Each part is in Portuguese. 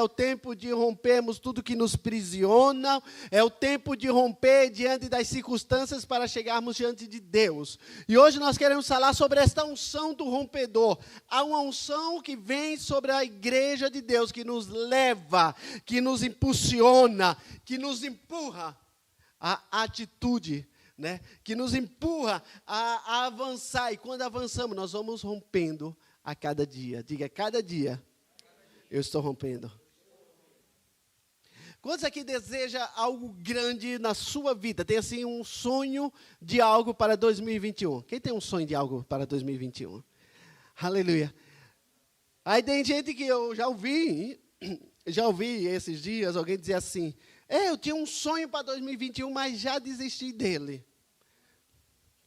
é o tempo de rompermos tudo que nos aprisiona, é o tempo de romper diante das circunstâncias para chegarmos diante de Deus. E hoje nós queremos falar sobre esta unção do rompedor. Há uma unção que vem sobre a igreja de Deus, que nos leva, que nos impulsiona, que nos empurra à atitude, né? Que nos empurra a avançar. E quando avançamos, nós vamos rompendo a cada dia. Diga, cada dia eu estou rompendo. Quantos aqui deseja algo grande na sua vida? Tem assim um sonho de algo para 2021? Quem tem um sonho de algo para 2021? Aleluia. Aí tem gente que eu já ouvi esses dias alguém dizer assim: eu tinha um sonho para 2021, mas já desisti dele.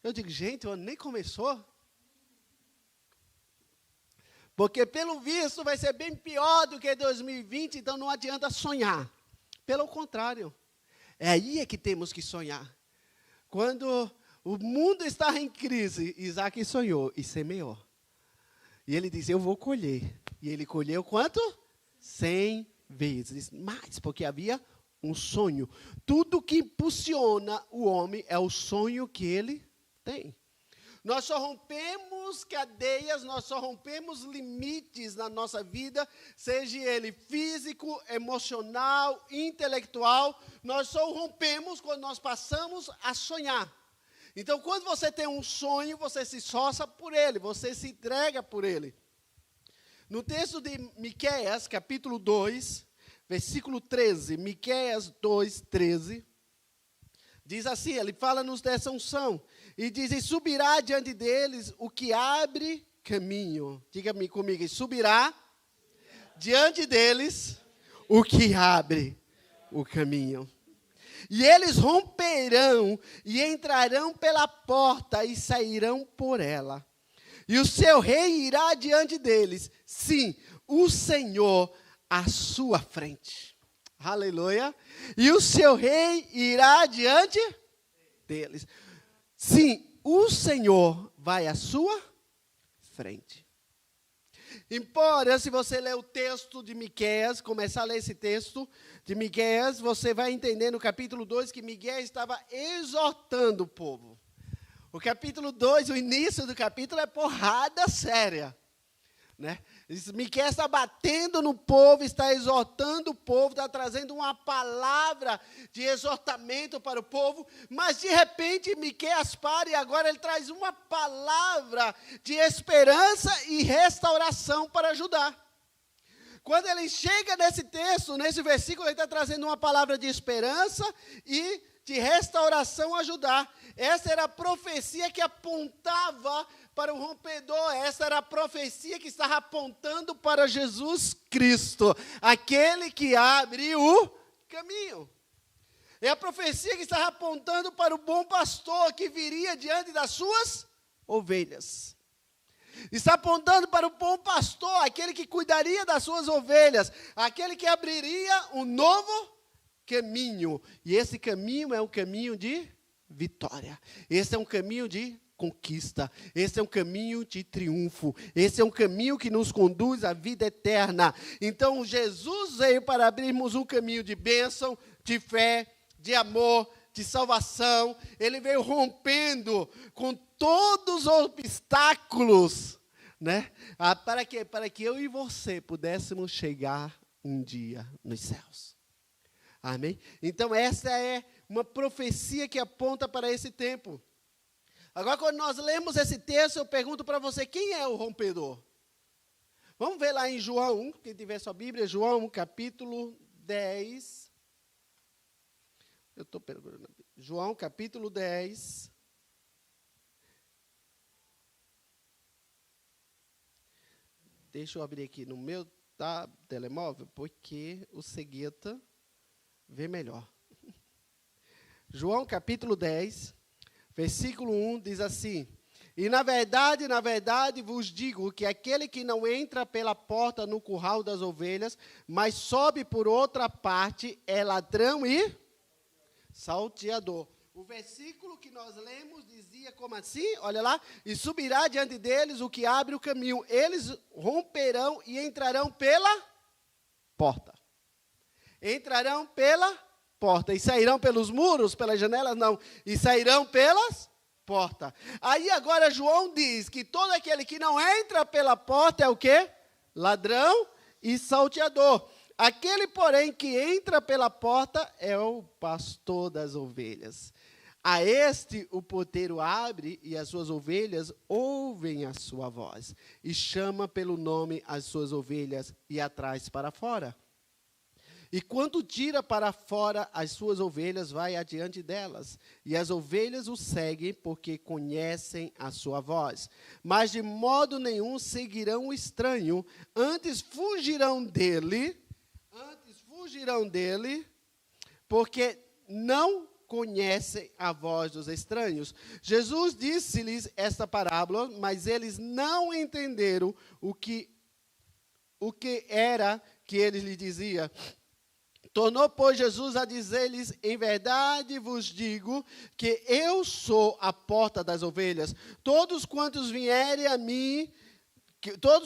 Eu digo, gente, o ano nem começou. Porque, pelo visto, vai ser bem pior do que 2020, então não adianta sonhar. Pelo contrário, é aí que temos que sonhar. Quando o mundo está em crise, Isaac sonhou e semeou. E ele disse, eu vou colher. E ele colheu quanto? 100 vezes mais, porque havia um sonho. Tudo que impulsiona o homem é o sonho que ele tem. Nós só rompemos cadeias, nós só rompemos limites na nossa vida, seja ele físico, emocional, intelectual, nós só rompemos quando nós passamos a sonhar. Então, quando você tem um sonho, você se esforça por ele, você se entrega por ele. No texto de Miqueias, capítulo 2, versículo 13, Miqueias 2, 13, diz assim, ele fala-nos dessa unção, e diz, e subirá diante deles o que abre caminho. Diga-me comigo, e subirá diante deles o que abre o caminho. E eles romperão e entrarão pela porta e sairão por ela. E o seu rei irá diante deles, sim, o Senhor à sua frente. Aleluia. E o seu rei irá diante deles. Sim, o Senhor vai à sua frente. Embora, se você ler o texto de Miqueias, começar a ler esse texto de Miqueias, você vai entender no capítulo 2 que Miqueias estava exortando o povo. O capítulo 2, o início do capítulo é porrada séria, né? Miqueias está batendo no povo, está exortando o povo, está trazendo uma palavra de exortamento para o povo, mas de repente Miqueias para e agora ele traz uma palavra de esperança e restauração para ajudar. Quando ele chega nesse texto, nesse versículo, ele está trazendo uma palavra de esperança e de restauração a ajudar. Essa era a profecia que apontava para o rompedor. Essa era a profecia que estava apontando para Jesus Cristo, aquele que abre o caminho. É a profecia que estava apontando para o bom pastor que viria diante das suas ovelhas. Está apontando para o bom pastor, aquele que cuidaria das suas ovelhas, aquele que abriria um novo caminho. E esse caminho é um caminho de vitória. Esse é um caminho de conquista. Esse é um caminho de triunfo. Esse é um caminho que nos conduz à vida eterna. Então, Jesus veio para abrirmos um caminho de bênção, de fé, de amor, de salvação. Ele veio rompendo com todos os obstáculos, né? Para quê? Para que eu e você pudéssemos chegar um dia nos céus. Amém? Então, essa é uma profecia que aponta para esse tempo. Agora, quando nós lemos esse texto, eu pergunto para você, quem é o rompedor? Vamos ver lá em João, quem tiver sua Bíblia, João, capítulo 10. Eu estou perguntando. João, capítulo 10. Deixa eu abrir aqui no meu telemóvel, porque o cegueta vê melhor. João capítulo 10, versículo 1 diz assim: e na verdade vos digo que aquele que não entra pela porta no curral das ovelhas, mas sobe por outra parte, é ladrão e salteador. O versículo que nós lemos dizia como assim? Olha lá. E subirá diante deles o que abre o caminho. Eles romperão e entrarão pela porta. Entrarão pela porta. E sairão pelos muros, pelas janelas? Não. E sairão pelas portas. Aí agora João diz que todo aquele que não entra pela porta é o quê? Ladrão e salteador. Aquele, porém, que entra pela porta é o pastor das ovelhas. A este o porteiro abre e as suas ovelhas ouvem a sua voz. E chama pelo nome as suas ovelhas e as traz para fora. E quando tira para fora as suas ovelhas, vai adiante delas. E as ovelhas o seguem porque conhecem a sua voz. Mas de modo nenhum seguirão o estranho, antes fugirão dele, porque não conhecem a voz dos estranhos. Jesus disse-lhes esta parábola, mas eles não entenderam o que era que ele lhe dizia. Tornou, pois, Jesus a dizer-lhes, em verdade vos digo que eu sou a porta das ovelhas. Todos quantos vierem a mim,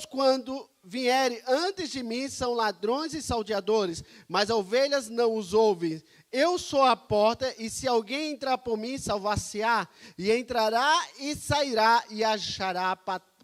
quando vierem antes de mim, são ladrões e salteadores, mas as ovelhas não os ouvem. Eu sou a porta, e se alguém entrar por mim, salvar-se-á, e entrará e sairá, e achará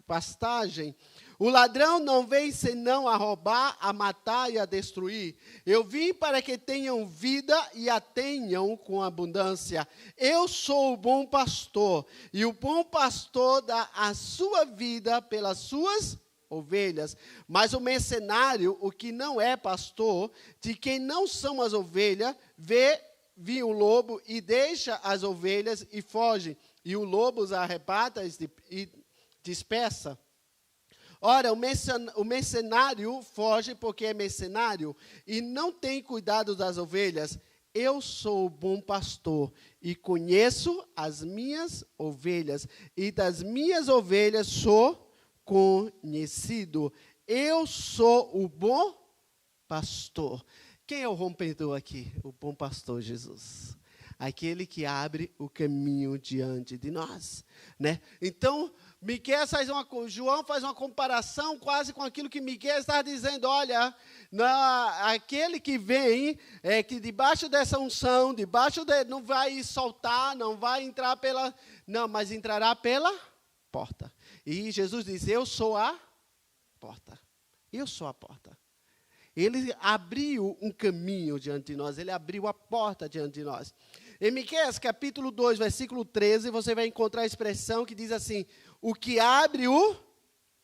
pastagem. O ladrão não vem senão a roubar, a matar e a destruir. Eu vim para que tenham vida e a tenham com abundância. Eu sou o bom pastor, e o bom pastor dá a sua vida pelas suas ovelhas. Mas o mercenário, o que não é pastor, de quem não são as ovelhas, vê o lobo e deixa as ovelhas e foge. E o lobo os arrebata e dispersa. Ora, o mercenário foge porque é mercenário e não tem cuidado das ovelhas. Eu sou o bom pastor e conheço as minhas ovelhas, e das minhas ovelhas sou conhecido. Eu sou o bom pastor. Quem é o rompedor aqui? O bom pastor Jesus. Aquele que abre o caminho diante de nós, né? Então, João faz uma comparação quase com aquilo que Miqueias está dizendo. Olha, aquele que vem, que debaixo dessa unção, não vai soltar, não vai entrar mas entrará pela porta. E Jesus diz, eu sou a porta. Eu sou a porta. Ele abriu um caminho diante de nós, ele abriu a porta diante de nós. Em Miqueias, capítulo 2, versículo 13, você vai encontrar a expressão que diz assim, o que abre o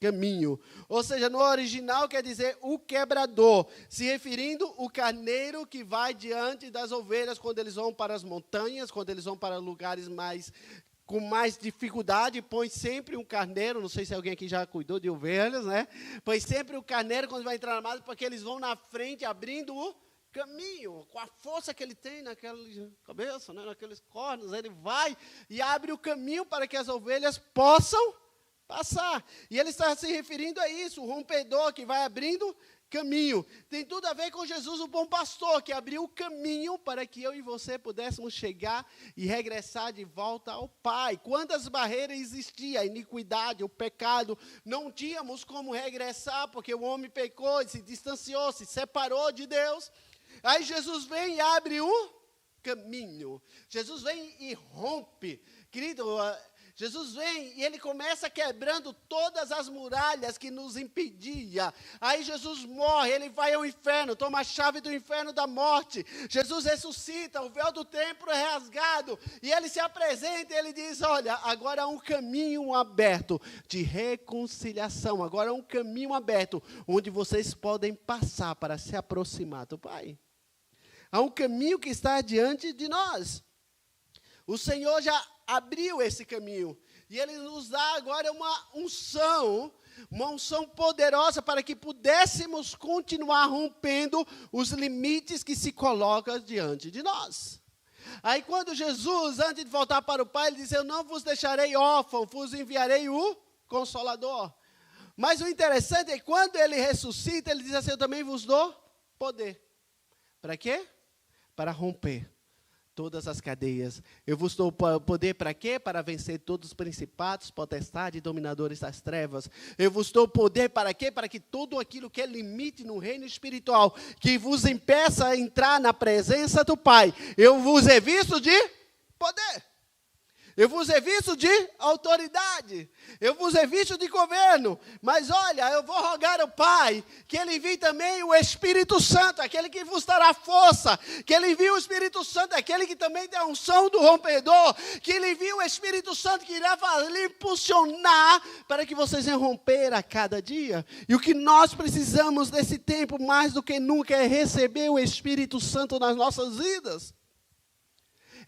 caminho. Ou seja, no original quer dizer o quebrador, se referindo ao carneiro que vai diante das ovelhas quando eles vão para as montanhas, quando eles vão para lugares com mais dificuldade, põe sempre um carneiro, não sei se alguém aqui já cuidou de ovelhas, né? Põe sempre o carneiro quando vai entrar na mata, porque eles vão na frente abrindo o caminho, com a força que ele tem naquela cabeça, né, naqueles cornos, ele vai e abre o caminho para que as ovelhas possam passar. E ele está se referindo a isso, o rompedor que vai abrindo caminho. Tem tudo a ver com Jesus, o bom pastor, que abriu o caminho para que eu e você pudéssemos chegar e regressar de volta ao Pai. Quantas barreiras existiam, a iniquidade, o pecado, não tínhamos como regressar, porque o homem pecou, se distanciou, se separou de Deus. Aí Jesus vem e abre o caminho. Jesus vem e rompe. Querido, Jesus vem e ele começa quebrando todas as muralhas que nos impedia. Aí Jesus morre, ele vai ao inferno, toma a chave do inferno da morte. Jesus ressuscita, o véu do templo é rasgado. E ele se apresenta e ele diz, olha, agora há um caminho aberto de reconciliação. Agora há um caminho aberto onde vocês podem passar para se aproximar do Pai. Há um caminho que está diante de nós. O Senhor já abriu esse caminho. E Ele nos dá agora uma unção poderosa para que pudéssemos continuar rompendo os limites que se colocam diante de nós. Aí quando Jesus, antes de voltar para o Pai, Ele diz, eu não vos deixarei órfão, vos enviarei o Consolador. Mas o interessante é que quando Ele ressuscita, Ele diz assim, eu também vos dou poder. Para quê? Para romper todas as cadeias. Eu vos dou poder para quê? Para vencer todos os principados, potestades e dominadores das trevas. Eu vos dou poder para quê? Para que tudo aquilo que é limite no reino espiritual, que vos impeça a entrar na presença do Pai, eu vos revisto de poder. Eu vos revisto de autoridade. Eu vos revisto de governo. Mas olha, eu vou rogar ao Pai que Ele envie também o Espírito Santo, aquele que vos dará força. Que Ele envie o Espírito Santo, aquele que também tem a unção do rompedor. Que Ele envie o Espírito Santo que irá lhe impulsionar para que vocês venham romper a cada dia. E o que nós precisamos nesse tempo, mais do que nunca, é receber o Espírito Santo nas nossas vidas.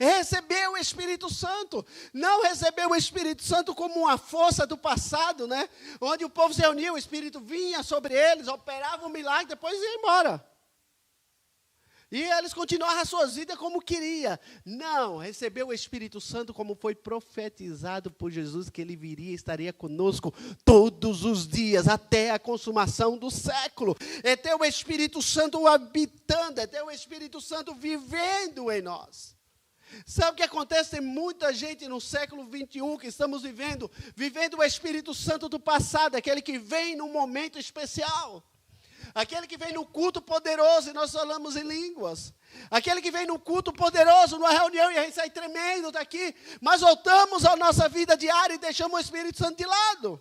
Receber o Espírito Santo, não receber o Espírito Santo como uma força do passado, né? Onde o povo se reunia, o Espírito vinha sobre eles, operava um milagre, depois ia embora. E eles continuavam as suas vidas como queria. Não, receber o Espírito Santo como foi profetizado por Jesus, que Ele viria e estaria conosco todos os dias, até a consumação do século. É ter o Espírito Santo habitando, é ter o Espírito Santo vivendo em nós. Sabe o que acontece? Tem muita gente no século 21 que estamos vivendo o Espírito Santo do passado, aquele que vem num momento especial, aquele que vem no culto poderoso e nós falamos em línguas, aquele que vem no culto poderoso, numa reunião e a gente sai tremendo daqui, mas voltamos à nossa vida diária e deixamos o Espírito Santo de lado.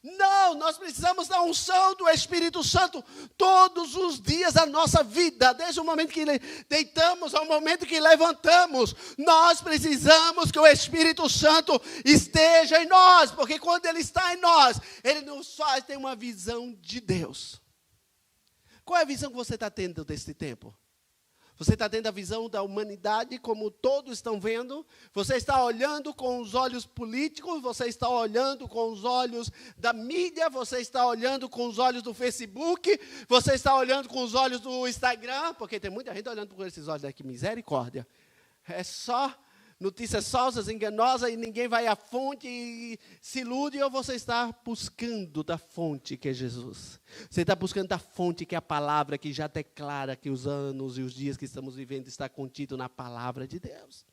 Não, nós precisamos da unção do Espírito Santo todos os dias da nossa vida, desde o momento que deitamos ao momento que levantamos. Nós precisamos que o Espírito Santo esteja em nós, porque quando Ele está em nós, Ele nos faz ter uma visão de Deus. Qual é a visão que você está tendo desse tempo? Você está tendo a visão da humanidade como todos estão vendo? Você está olhando com os olhos políticos? Você está olhando com os olhos da mídia? Você está olhando com os olhos do Facebook? Você está olhando com os olhos do Instagram? Porque tem muita gente olhando por esses olhos aqui, misericórdia. É só notícias falsas, enganosas, e ninguém vai à fonte e se ilude, ou você está buscando da fonte que é Jesus. Você está buscando da fonte que é a palavra, que já declara que os anos e os dias que estamos vivendo está contido na palavra de Deus.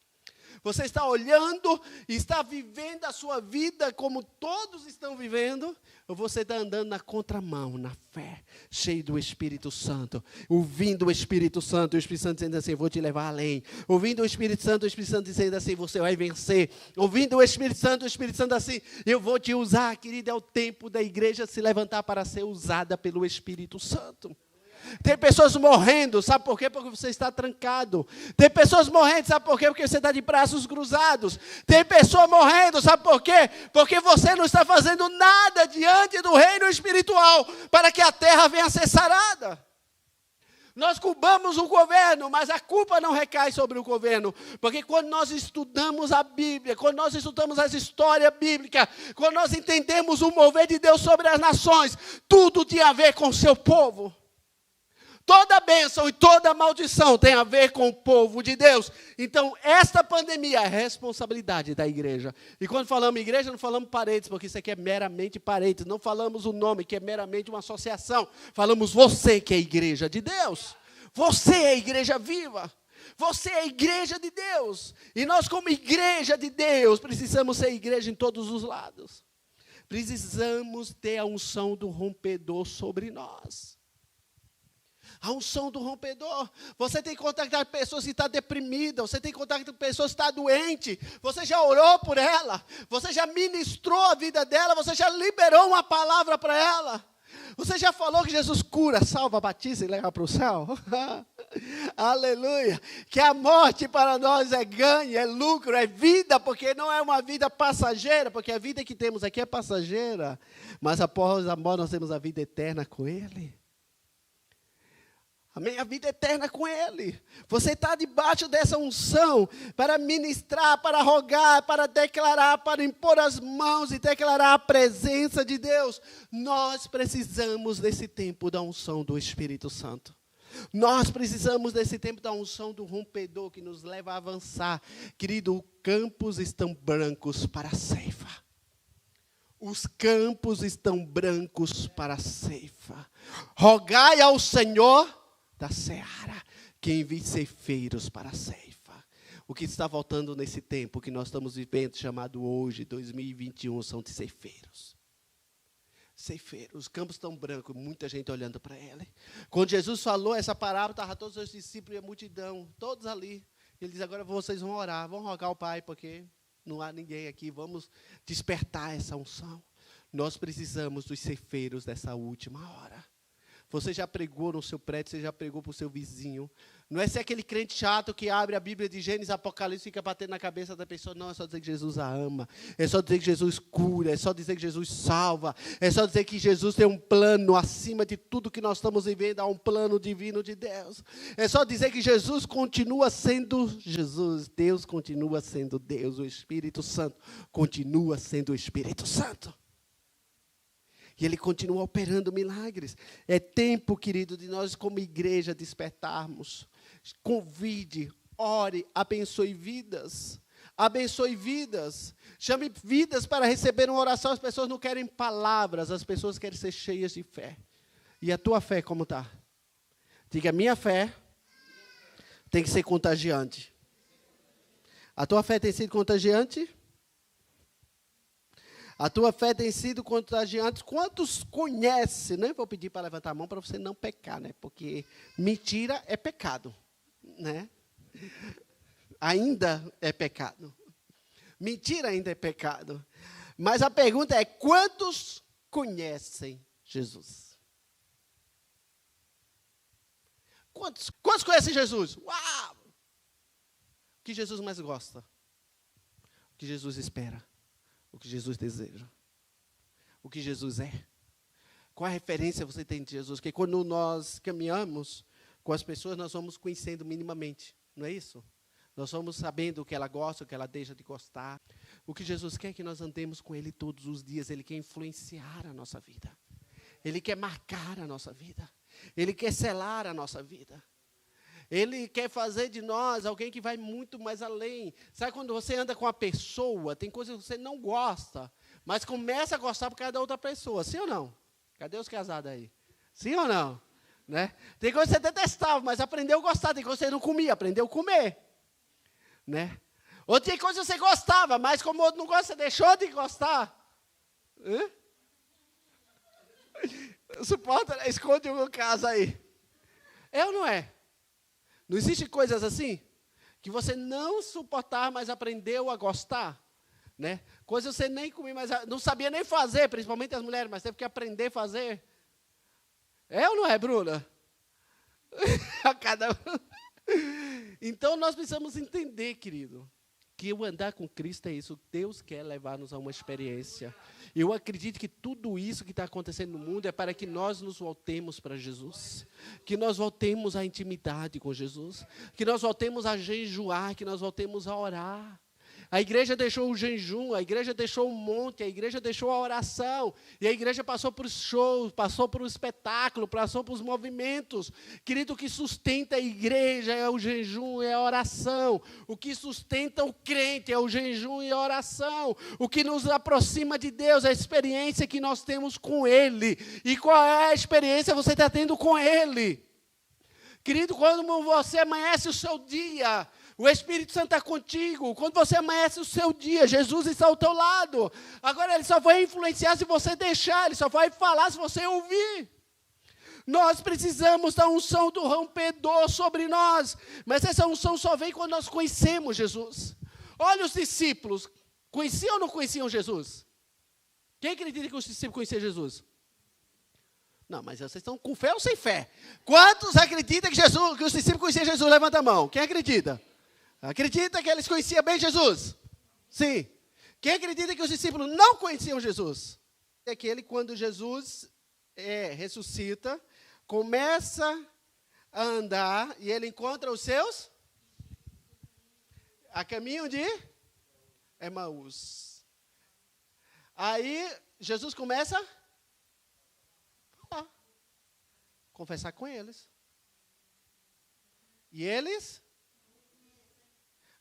Você está olhando e está vivendo a sua vida como todos estão vivendo, ou você está andando na contramão, na fé, cheio do Espírito Santo, ouvindo o Espírito Santo dizendo assim, vou te levar além. Ouvindo o Espírito Santo dizendo assim, você vai vencer. Ouvindo o Espírito Santo assim, eu vou te usar, querido, é o tempo da igreja se levantar para ser usada pelo Espírito Santo. Tem pessoas morrendo, sabe por quê? Porque você está trancado. Tem pessoas morrendo, sabe por quê? Porque você está de braços cruzados. Tem pessoa morrendo, sabe por quê? Porque você não está fazendo nada diante do reino espiritual para que a terra venha a ser sarada. Nós culpamos o governo, mas a culpa não recai sobre o governo. Porque quando nós estudamos a Bíblia, quando nós estudamos as histórias bíblicas, quando nós entendemos o mover de Deus sobre as nações, tudo tem a ver com o seu povo. Toda bênção e toda maldição tem a ver com o povo de Deus. Então, esta pandemia é responsabilidade da igreja. E quando falamos igreja, não falamos paredes, porque isso aqui é meramente paredes. Não falamos o nome, que é meramente uma associação. Falamos você, que é a igreja de Deus. Você é a igreja viva. Você é a igreja de Deus. E nós, como igreja de Deus, precisamos ser igreja em todos os lados. Precisamos ter a unção do rompedor sobre nós. A unção do rompedor. Você tem que contactar pessoas que estão deprimidas. Você tem que contactar pessoas que estão doentes. Você já orou por ela. Você já ministrou a vida dela. Você já liberou uma palavra para ela. Você já falou que Jesus cura, salva, batiza e leva para o céu? Aleluia. Que a morte para nós é ganho, é lucro, é vida, porque não é uma vida passageira, porque a vida que temos aqui é passageira. Mas após a morte nós temos a vida eterna com Ele. Amém? A vida eterna com Ele. Você está debaixo dessa unção para ministrar, para rogar, para declarar, para impor as mãos e declarar a presença de Deus. Nós precisamos desse tempo da unção do Espírito Santo. Nós precisamos desse tempo da unção do rompedor que nos leva a avançar. Querido, os campos estão brancos para a ceifa. Os campos estão brancos para a ceifa. Rogai ao Senhor da seara, que envie ceifeiros para a ceifa. O que está faltando nesse tempo que nós estamos vivendo, chamado hoje, 2021, são de ceifeiros. Ceifeiros, os campos estão brancos, muita gente olhando para ele. Quando Jesus falou essa parábola, estavam todos os discípulos e a multidão, todos ali. Ele diz, agora vocês vão orar, vão rogar ao Pai, porque não há ninguém aqui, vamos despertar essa unção. Nós precisamos dos ceifeiros dessa última hora. Você já pregou no seu prédio, você já pregou para o seu vizinho. Não é ser aquele crente chato que abre a Bíblia de Gênesis, Apocalipse e fica batendo na cabeça da pessoa. Não, é só dizer que Jesus a ama. É só dizer que Jesus cura. É só dizer que Jesus salva. É só dizer que Jesus tem um plano acima de tudo que nós estamos vivendo. Há um plano divino de Deus. É só dizer que Jesus continua sendo Jesus. Deus continua sendo Deus. O Espírito Santo continua sendo o Espírito Santo. E Ele continua operando milagres. É tempo, querido, de nós como igreja despertarmos. Convide, ore, abençoe vidas. Abençoe vidas. Chame vidas para receber uma oração. As pessoas não querem palavras, as pessoas querem ser cheias de fé. E a tua fé como está? Diga, minha fé tem que ser contagiante. A tua fé tem sido contagiante? A tua fé tem sido contagiante. Quantos conhecem? Nem vou pedir para levantar a mão para você não pecar, né? Porque mentira é pecado, né? Ainda é pecado. Mentira ainda é pecado. Mas a pergunta é, quantos conhecem Jesus? Quantos conhecem Jesus? Uau! O que Jesus mais gosta? O que Jesus espera? O que Jesus deseja. O que Jesus é. Qual a referência você tem de Jesus? Porque quando nós caminhamos com as pessoas, nós vamos conhecendo minimamente. Não é isso? Nós vamos sabendo o que ela gosta, o que ela deixa de gostar. O que Jesus quer é que nós andemos com Ele todos os dias. Ele quer influenciar a nossa vida. Ele quer marcar a nossa vida. Ele quer selar a nossa vida. Ele quer fazer de nós alguém que vai muito mais além. Sabe quando você anda com uma pessoa, tem coisas que você não gosta, mas começa a gostar por causa da outra pessoa, sim ou não? Cadê os casados aí? Sim ou não? Né? Tem coisas que você detestava, mas aprendeu a gostar. Tem coisas que você não comia, aprendeu a comer. Né? Ou tem coisas que você gostava, mas como o outro não gosta, você deixou de gostar. Suporta, né? Esconde o meu caso aí. É ou não é? Não existe coisas assim? Que você não suportava, mas aprendeu a gostar? Né? Coisas que você nem comia, mas não sabia nem fazer, principalmente as mulheres, mas teve que aprender a fazer. É ou não é, Bruna? A cada um. Então, nós precisamos entender, querido, que o andar com Cristo é isso. Deus quer levar-nos a uma experiência. Eu acredito que tudo isso que está acontecendo no mundo é para que nós nos voltemos para Jesus. Que nós voltemos à intimidade com Jesus. Que nós voltemos a jejuar, que nós voltemos a orar. A igreja deixou o jejum, a igreja deixou o monte, a igreja deixou a oração. E a igreja passou por shows, passou por um espetáculo, passou por os movimentos. Querido, o que sustenta a igreja é o jejum, é a oração. O que sustenta o crente é o jejum e a oração. O que nos aproxima de Deus é a experiência que nós temos com Ele. E qual é a experiência que você está tendo com Ele? Querido, quando você amanhece o seu dia, o Espírito Santo está contigo. Quando você amanhece o seu dia, Jesus está ao teu lado. Agora, Ele só vai influenciar se você deixar. Ele só vai falar se você ouvir. Nós precisamos da unção do rompedor sobre nós. Mas essa unção só vem quando nós conhecemos Jesus. Olha os discípulos. Conheciam ou não conheciam Jesus? Quem acredita que os discípulos conheciam Jesus? Não, mas vocês estão com fé ou sem fé? Quantos acreditam que os discípulos conheciam Jesus? Levanta a mão. Quem acredita? Acredita que eles conheciam bem Jesus? Sim. Quem acredita que os discípulos não conheciam Jesus? É aquele quando Jesus ressuscita, começa a andar e ele encontra os seus a caminho de Emaús. Aí Jesus começa a conversar com eles. E eles...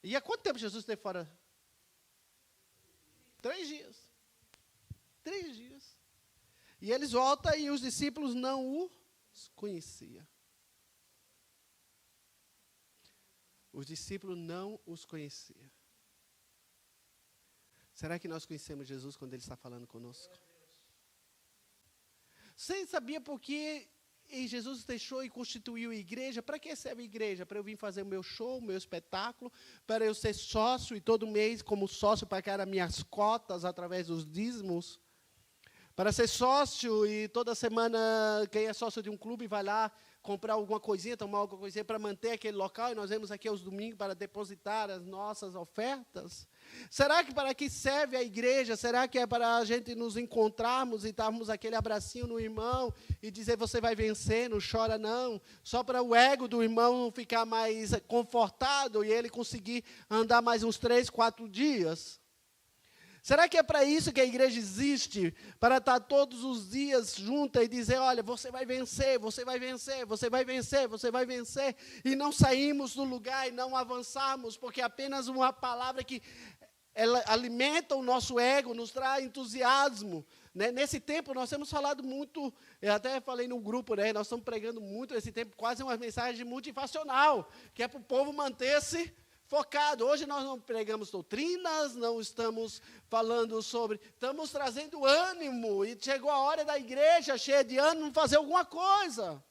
E há quanto tempo Jesus esteve fora? 3 dias. 3 dias. E eles voltam e os discípulos não o conheciam. Os discípulos não os conheciam. Será que nós conhecemos Jesus quando Ele está falando conosco? Você sabia por que Jesus deixou e constituiu a igreja? Para que serve a igreja? Para eu vir fazer o meu show, o meu espetáculo, para eu ser sócio e todo mês, como sócio, pagar as minhas cotas através dos dízimos? Para ser sócio e toda semana, quem é sócio de um clube vai lá comprar alguma coisinha, tomar alguma coisinha para manter aquele local, e nós vemos aqui aos domingos para depositar as nossas ofertas? Será que para que serve a igreja? Será que é para a gente nos encontrarmos e darmos aquele abracinho no irmão e dizer, você vai vencer, não chora não? Só para o ego do irmão ficar mais confortado e ele conseguir andar mais uns 3, 4 dias? Será que é para isso que a igreja existe? Para estar todos os dias junta e dizer, olha, você vai vencer, você vai vencer, você vai vencer, você vai vencer. E não saímos do lugar e não avançarmos, porque é apenas uma palavra que ela alimenta o nosso ego, nos traz entusiasmo. Né? Nesse tempo nós temos falado muito, eu até falei no grupo, né? Nós estamos pregando muito nesse tempo, quase uma mensagem motivacional, que é para o povo manter-se focado. Hoje nós não pregamos doutrinas, não estamos falando sobre, estamos trazendo ânimo, e chegou a hora da igreja cheia de ânimo fazer alguma coisa.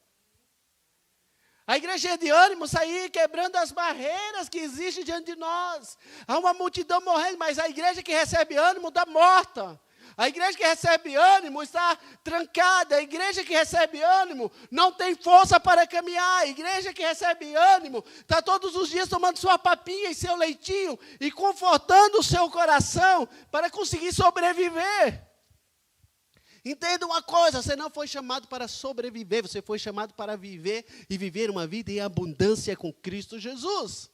A igreja cheia de ânimo sair quebrando as barreiras que existem diante de nós. Há uma multidão morrendo, mas a igreja que recebe ânimo está morta. A igreja que recebe ânimo está trancada. A igreja que recebe ânimo não tem força para caminhar. A igreja que recebe ânimo está todos os dias tomando sua papinha e seu leitinho e confortando o seu coração para conseguir sobreviver. Entenda uma coisa, você não foi chamado para sobreviver, você foi chamado para viver e viver uma vida em abundância com Cristo Jesus.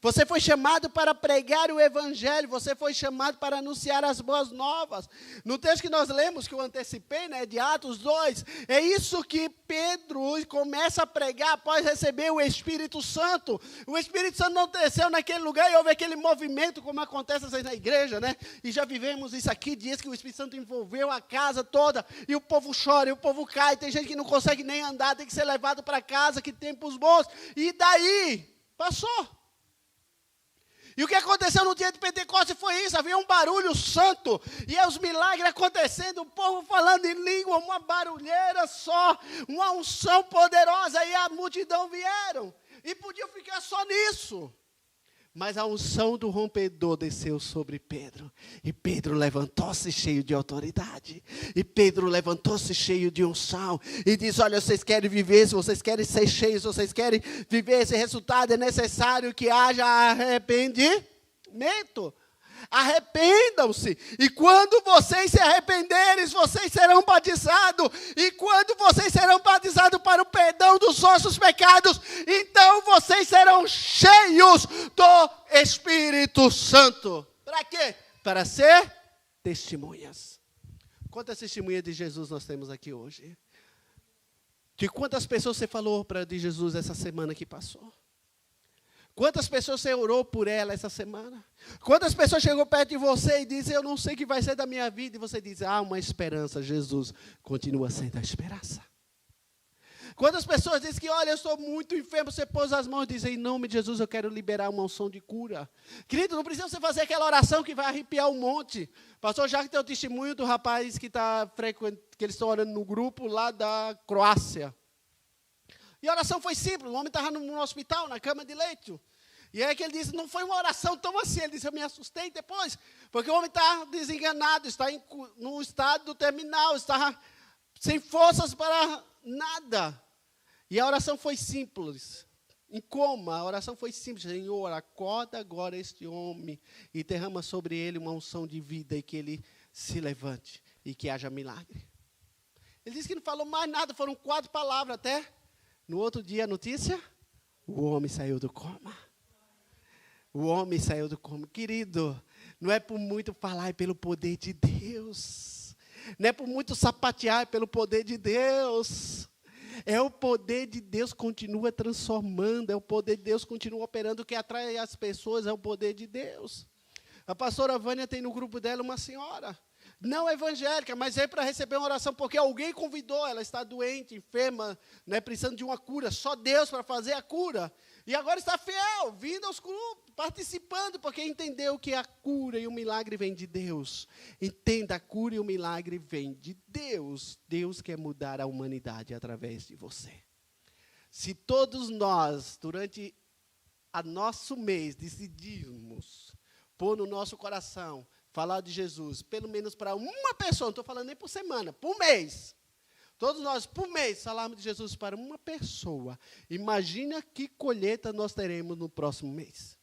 Você foi chamado para pregar o evangelho, você foi chamado para anunciar as boas novas. No texto que nós lemos, que eu antecipei, né, de Atos 2, é isso que Pedro começa a pregar após receber o Espírito Santo. O Espírito Santo não desceu naquele lugar e houve aquele movimento, como acontece às vezes na igreja, né? E já vivemos isso aqui, dias que o Espírito Santo envolveu a casa toda, e o povo chora, e o povo cai, tem gente que não consegue nem andar, tem que ser levado para casa, que tempos bons, e daí, passou. E o que aconteceu no dia de Pentecostes foi isso, havia um barulho santo, e os milagres acontecendo, o povo falando em língua, uma barulheira só, uma unção poderosa, e a multidão vieram, e podiam ficar só nisso. Mas a unção do rompedor desceu sobre Pedro, e Pedro levantou-se cheio de autoridade, e Pedro levantou-se cheio de unção, e diz, olha, vocês querem viver, se vocês querem ser cheios, se vocês querem viver esse resultado, é necessário que haja arrependimento. Arrependam-se, e quando vocês se arrependerem, vocês serão batizados, e quando vocês serão batizados para o perdão dos vossos pecados, então vocês serão cheios do Espírito Santo. Para quê? Para ser testemunhas. Quantas testemunhas de Jesus nós temos aqui hoje? De quantas pessoas você falou de Jesus essa semana que passou? Quantas pessoas você orou por ela essa semana? Quantas pessoas chegou perto de você e disse, eu não sei o que vai ser da minha vida, e você diz, uma esperança, Jesus continua sendo a esperança. Quantas pessoas dizem que, olha, eu estou muito enfermo, você pôs as mãos e diz, em nome de Jesus eu quero liberar uma unção de cura. Querido, não precisa você fazer aquela oração que vai arrepiar um monte. Pastor Jacques tem o testemunho do rapaz que eles estão orando no grupo lá da Croácia. E a oração foi simples, o homem estava no hospital, na cama de leito. E aí que ele disse, não foi uma oração tão assim, ele disse, eu me assustei depois, porque o homem está desenganado, está no estado terminal, está sem forças para nada. E a oração foi simples, em coma, a oração foi simples, Senhor, acorda agora este homem e derrama sobre ele uma unção de vida e que ele se levante e que haja milagre. Ele disse que não falou mais nada, foram 4 palavras até. No outro dia, a notícia, o homem saiu do coma. O homem saiu do coma. Querido, não é por muito falar, é pelo poder de Deus. Não é por muito sapatear, é pelo poder de Deus. É o poder de Deus que continua transformando, é o poder de Deus que continua operando, o que atrai as pessoas é o poder de Deus. A pastora Vânia tem no grupo dela uma senhora, não evangélica, mas é para receber uma oração, porque alguém convidou, ela está doente, enferma, né, precisando de uma cura, só Deus para fazer a cura. E agora está fiel, vindo aos cultos, participando, porque entendeu que a cura e o milagre vem de Deus. Entenda, a cura e o milagre vem de Deus. Deus quer mudar a humanidade através de você. Se todos nós, durante o nosso mês, decidirmos pôr no nosso coração, falar de Jesus, pelo menos para uma pessoa, não estou falando nem por semana, por mês. Todos nós, por mês, falarmos de Jesus para uma pessoa. Imagina que colheita nós teremos no próximo mês.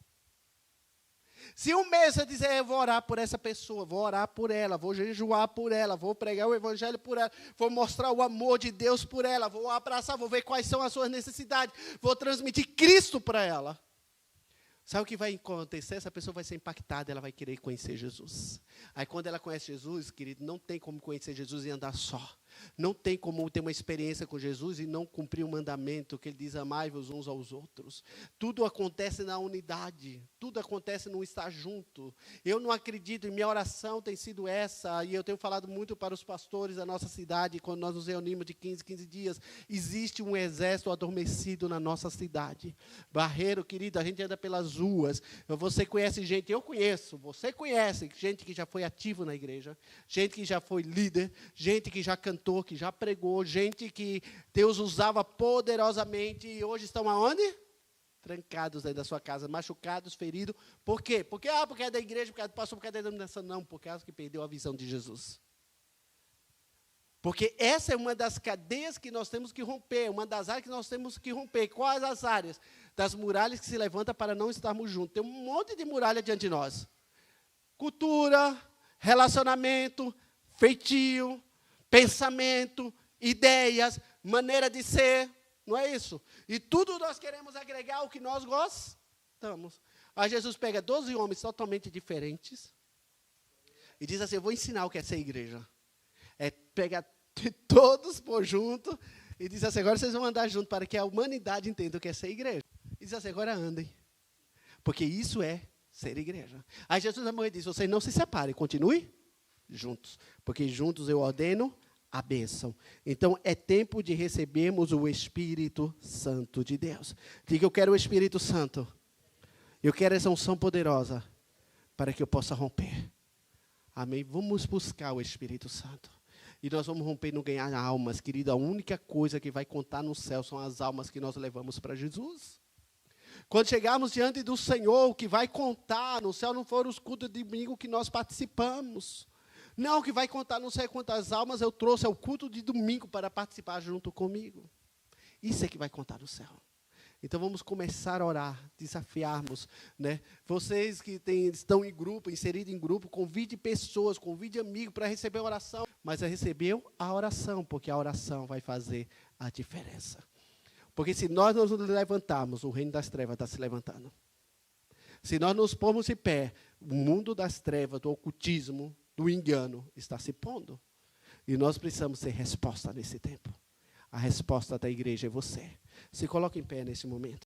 Se um mês eu dizer, eu vou orar por essa pessoa, vou orar por ela, vou jejuar por ela, vou pregar o evangelho por ela, vou mostrar o amor de Deus por ela, vou abraçar, vou ver quais são as suas necessidades, vou transmitir Cristo para ela. Sabe o que vai acontecer? Essa pessoa vai ser impactada, ela vai querer conhecer Jesus. Aí quando ela conhece Jesus, querido, não tem como conhecer Jesus e andar só. Não tem como ter uma experiência com Jesus e não cumprir o mandamento que ele diz, amai-vos uns aos outros. Tudo acontece na unidade, tudo acontece no estar junto. Eu não acredito, e minha oração tem sido essa, e eu tenho falado muito para os pastores da nossa cidade, quando nós nos reunimos de 15 dias, existe um exército adormecido na nossa cidade. Barreiro, querido, a gente anda pelas ruas, você conhece gente, eu conheço, você conhece gente que já foi ativo na igreja, gente que já foi líder, gente que já cantou, que já pregou, gente que Deus usava poderosamente e hoje estão aonde? Trancados dentro da sua casa, machucados, feridos. Por quê? Porque é da igreja, porque é do pastor, porque é da denominação. Não, por causa que perdeu a visão de Jesus. Porque essa é uma das cadeias que nós temos que romper, uma das áreas que nós temos que romper. Quais as áreas? Das muralhas que se levantam para não estarmos juntos. Tem um monte de muralha diante de nós. Cultura, relacionamento, feitio, pensamento, ideias, maneira de ser, não é isso? E tudo nós queremos agregar o que nós gostamos. Aí Jesus pega 12 homens totalmente diferentes e diz assim, eu vou ensinar o que é ser igreja. É pegar todos por junto e diz assim, agora vocês vão andar junto para que a humanidade entenda o que é ser igreja. E diz assim, agora andem, porque isso é ser igreja. Aí Jesus amou e diz, vocês não se separem, continue juntos, porque juntos eu ordeno a bênção. Então, é tempo de recebermos o Espírito Santo de Deus. Diga, eu quero o Espírito Santo. Eu quero essa unção poderosa para que eu possa romper. Amém? Vamos buscar o Espírito Santo. E nós vamos romper no ganhar almas, querido. A única coisa que vai contar no céu são as almas que nós levamos para Jesus. Quando chegarmos diante do Senhor, o que vai contar no céu não foram os cultos de domingo que nós participamos. Não, o que vai contar não sei quantas almas eu trouxe ao culto de domingo para participar junto comigo. Isso é que vai contar no céu. Então vamos começar a orar, desafiarmos, né? Vocês que estão em grupo, inseridos em grupo, convide pessoas, convide amigos para receber a oração. Mas recebeu a oração, porque a oração vai fazer a diferença. Porque se nós nos levantarmos, o reino das trevas está se levantando. Se nós nos pormos em pé, o mundo das trevas, do ocultismo, do engano, está se pondo. E nós precisamos ter resposta nesse tempo. A resposta da igreja é você. Se coloque em pé nesse momento.